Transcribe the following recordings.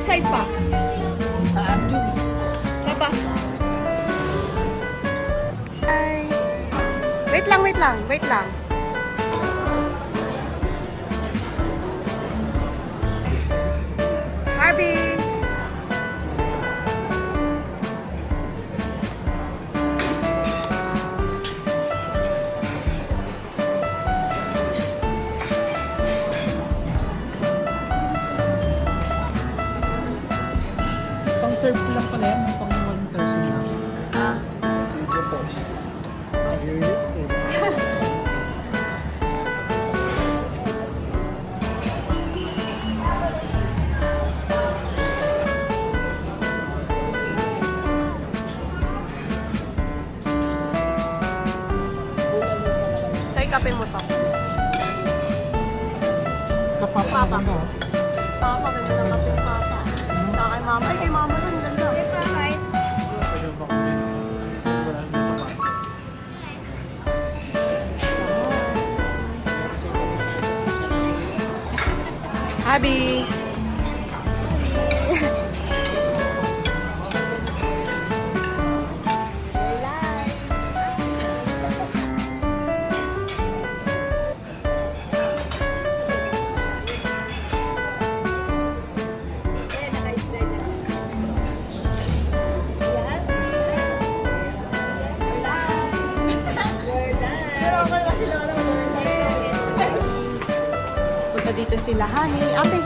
left side pa. Labas. Ay. Wait lang, wait lang, wait lang. Barbie! Pang-serve ko lang pala yan, pang one person lang. Ah. Video po. Kapin mo to. Kapapa ka. Papa, ganda ng kape ni Papa. Saka kay Mama. Ay, kay Mama rin, ganda. Abby! Dito sila, honey. Ate.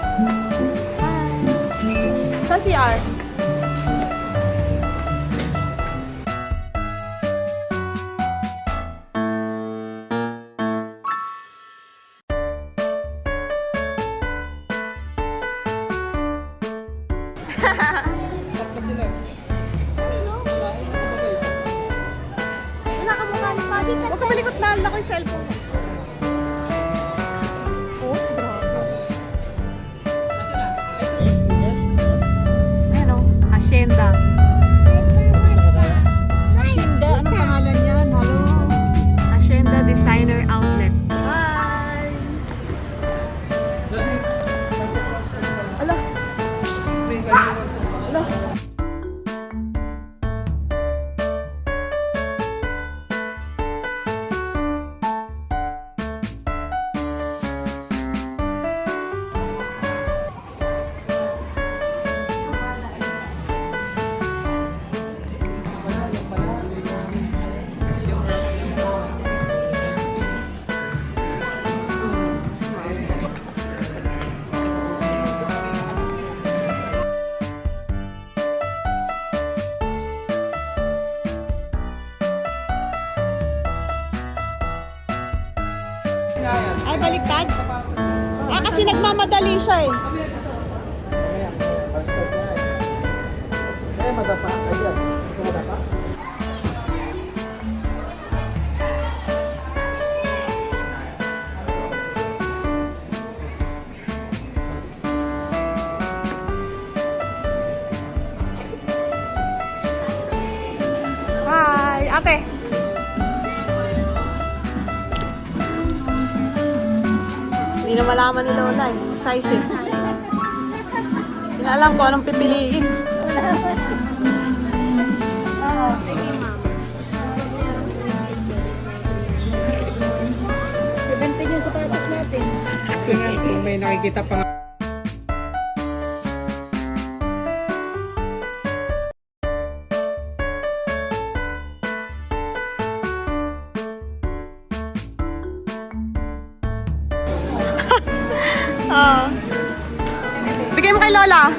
Hi. Saan si R? Stop na sila. Wala ka mukha ni Pabi. Huwag ka malikot na. Lala ko yung cellphone. Hacienda. Hacienda, anong pangalan yan? Hello? Hacienda Designer Outlet. Bye! Ala! Ala! Ay, baliktad? Ah, kasi nagmamadali siya eh. Eh, madapa. Ayan. Madapa. Hi, ate. Hindi na malaman ni Lola eh. Size eh. Hindi na alam ko anong pipiliin. Yung sapatos natin. Kung may nakikita pa nga. Bigay mo kay Lola.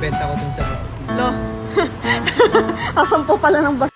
ibebenta ko dun sa bus. Lo. Asan po pala ng bus